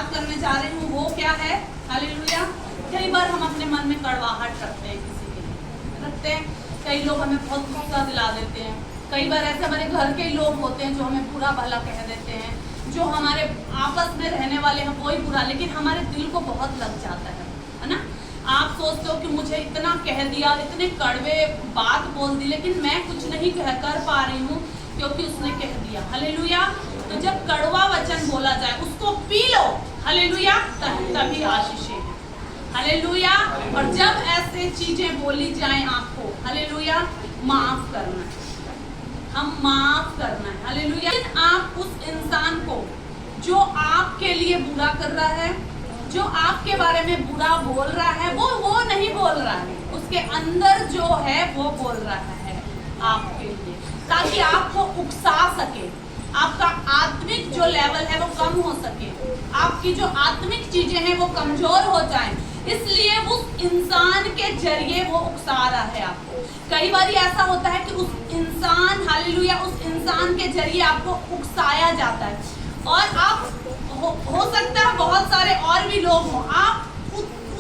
बात करने जा रही हूँ वो क्या है, हालेलुया। कई बार हम अपने मन में कड़वाहट रखते हैं, किसी के लिए रखते हैं। कई लोग हमें बहुत गुस्सा दिला देते हैं। कई बार ऐसे हमारे घर के लोग होते हैं जो हमें बुरा भला कह देते हैं, जो हमारे आपस में रहने वाले हैं कोई बुरा, लेकिन हमारे दिल को बहुत लग जाता है ना। आप सोचते हो कि मुझे इतना कह दिया, इतने कड़वे बात बोल दी, लेकिन मैं कुछ नहीं कर पा रही हूँ क्योंकि उसने कह दिया, हालेलुया। तो जब कड़वा वचन बोला जाए उसको पी लो, हालेलुया, तभी आशीषें हैं, हालेलुया। और जब ऐसे चीजें बोली जाएं आपको, हालेलुया, माफ करना है, हम माफ करना है, हालेलुया। आप उस इंसान को जो आपके लिए बुरा कर रहा है, जो आपके बारे में बुरा बोल रहा है, वो नहीं बोल रहा है, उसके अंदर जो है वो बोल रहा है आपके लिए, ताकि आपको उकसा सके, आपका आत्मिक जो लेवल है वो कम हो सके, आपकी जो आत्मिक चीजें हैं वो कमजोर हो जाएं। इसलिए उस इंसान के जरिए वो उकसा रहा है आपको। कई बार ऐसा होता है कि उस इंसान, हालेलुया, उस इंसान के जरिए आपको उकसाया जाता है, और आप हो सकता है बहुत सारे और भी लोग हों, आप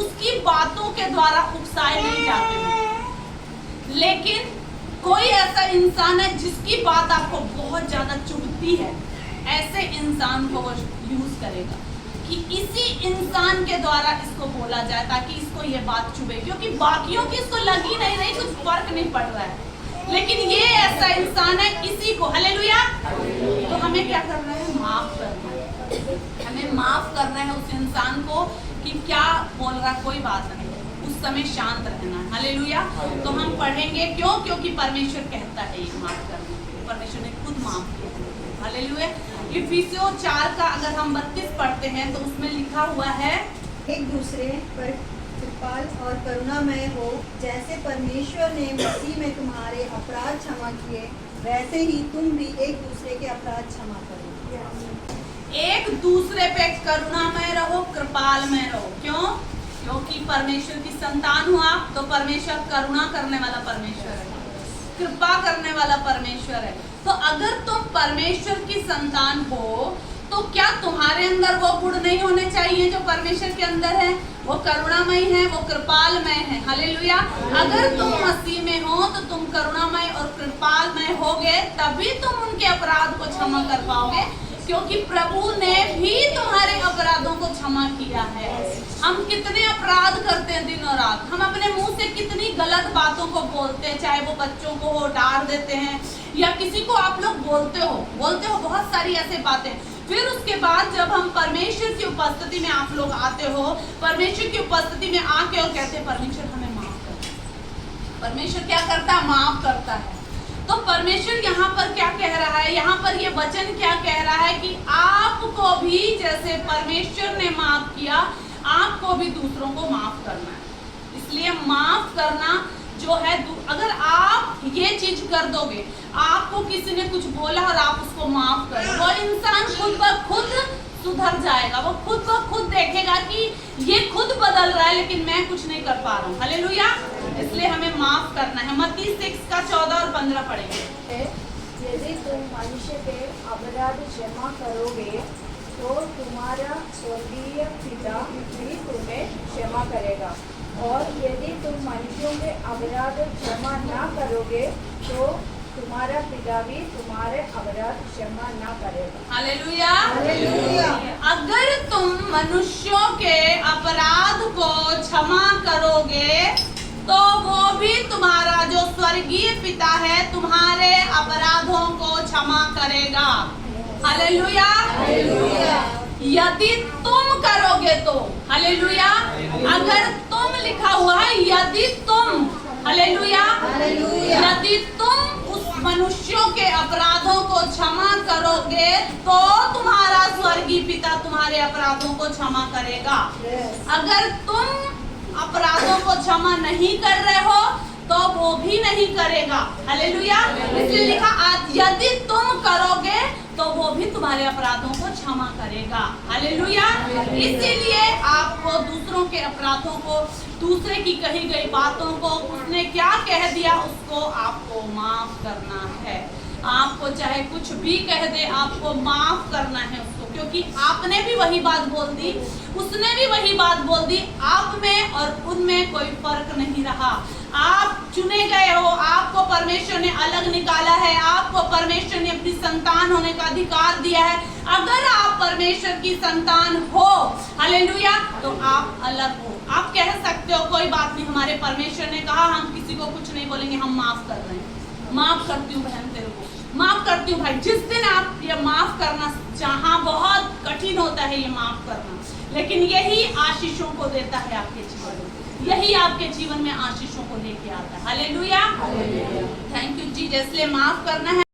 उसकी बातों के द्वारा उकसाए नहीं जाते हो, लेकिन कोई ऐसा इंसान है जिसकी बात आपको बहुत ज्यादा चुभती है, ऐसे इंसान को वो यूज करेगा कि इसी इंसान के द्वारा इसको बोला जाए ताकि इसको ये बात चुभे, क्योंकि बाकियों की इसको लग ही नहीं रही, कुछ फर्क नहीं पड़ रहा है, लेकिन ये ऐसा इंसान है, इसी को, हालेलुया। तो हमें क्या करना है, माफ करना है, हमें माफ करना है उस इंसान को कि क्या बोल रहा, कोई बात नहीं, उस समय शांत रहना है, हालेलुया। तो हम पढ़ेंगे क्यों, क्योंकि परमेश्वर कहता है ये माफ करने के लिए, परमेश्वर ने खुद माफ किया, हालेलुया। इफिसियों 4 का अगर हम 32 पढ़ते हैं तो उसमें लिखा हुआ है, एक दूसरे पर कृपाल और करुणामय हो, जैसे परमेश्वर ने मसीह में तुम्हारे अपराध क्षमा किए, वैसे ही तुम भी एक दूसरे के अपराध क्षमा करो। एक दूसरे पे करुणामय रहो, कृपालमय रहो। क्यों? क्योंकि परमेश्वर की संतान हो आप, तो परमेश्वर करुणा करने वाला परमेश्वर है, कृपा करने वाला परमेश्वर है। तो अगर तुम परमेश्वर की संतान हो तो क्या तुम्हारे अंदर वो गुण नहीं होने चाहिए जो परमेश्वर के अंदर है? वो करुणामय है, वो कृपालमय है, हालेलुया। अगर तुम मसीह में हो तो तुम करुणामय और कृपालमय होगे, तभी तुम उनके अपराध को क्षमा कर पाओगे, क्योंकि प्रभु ने भी तुम्हारे अपराधों को क्षमा किया है। हम कितने अपराध करते हैं दिन और रात, हम अपने मुंह से कितनी गलत बातों को बोलते हैं, चाहे वो बच्चों को हो, डांट देते हैं, या किसी को आप लोग बोलते हो बहुत सारी ऐसे बातें। फिर उसके बाद जब हम परमेश्वर की उपस्थिति में आप लोग आते हो, परमेश्वर की उपस्थिति में आके और कहते हैं परमेश्वर हमें माफ कर। परमेश्वर क्या करता है? माफ करता है। तो परमेश्वर यहाँ पर क्या कह रहा है, यहाँ पर ये वचन क्या कह रहा है कि आपको भी जैसे परमेश्वर ने माफ किया, आपको भी दूसरों को माफ करना है। इसलिए माफ करना जो है, अगर आप ये चीज कर दोगे, आपको किसी ने कुछ बोला और आप उसको माफ करो, वो इंसान खुद ब खुद सुधर जाएगा, वो खुद ब खुद देखेगा कि ये खुद बदल रहा है, लेकिन मैं कुछ नहीं कर पा रहा हूँ, हालेलुया। इसलिए हमें माफ करना है। मत्ती 6 का 14 और 15 पढ़ेंगे। यदि तुम मनुष्य के अपराध क्षमा करोगे तो तुम्हारा स्वर्गीय पिता भी तुम्हें क्षमा करेगा, और यदि तुम मनुष्यों के अपराध क्षमा ना करोगे तो तुम्हारा पिता भी तुम्हारे अपराध क्षमा ना करेगा। हालेलुया। हालेलुया। अगर तुम मनुष्यों के अपराध को क्षमा करोगे तो वो भी तुम्हारा जो स्वर्गीय पिता है तुम्हारे अपराधों को क्षमा करेगा। हालेलुया। यदि तुम करोगे तो, हालेलुया। अगर तुम लिखा हुआ है यदि तुम, हालेलुया, यदि तुम उस मनुष्यों के अपराधों को क्षमा करोगे तो तुम्हारा स्वर्गीय पिता तुम्हारे अपराधों को क्षमा करेगा। अगर तुम अपराधों को क्षमा नहीं कर रहे हो तो वो भी नहीं करेगा, हालेलुया। इसलिए लिखा यदि तुम करोगे तो वो भी तुम्हारे अपराधों को क्षमा करेगा, हालेलुया। इसीलिए आपको दूसरों के अपराधों को, दूसरे की कही गई बातों को, उसने क्या कह दिया उसको आपको माफ करना है। आपको चाहे कुछ भी कह दे, आपको माफ करना है उसको क्योंकि आपने भी वही बात बोल दी, उसने भी वही बात बोल दी। आप में और उनमें कोई फर्क नहीं रहा। आप चुने गए हो, आपको परमेश्वर ने अलग निकाला है, आपको परमेश्वर ने अपनी संतान होने का अधिकार दिया है। अगर आप परमेश्वर की संतान हो, हालेलुया, तो आप अलग हो। आप कह सकते हो कोई बात नहीं, हमारे परमेश्वर ने कहा हम किसी को कुछ नहीं बोलेंगे, हम माफ कर रहे हैं। माफ करती हूँ बहन तेरे को, माफ करती हूँ भाई। जिस दिन आप ये माफ करना चाहा, बहुत कठिन होता है ये माफ करना, लेकिन यही आशीषों को देता है आपके जीवन में, यही आपके जीवन में आशीषों को लेके आता है। Hallelujah, thank you Jesus. इसलिए माफ करना है।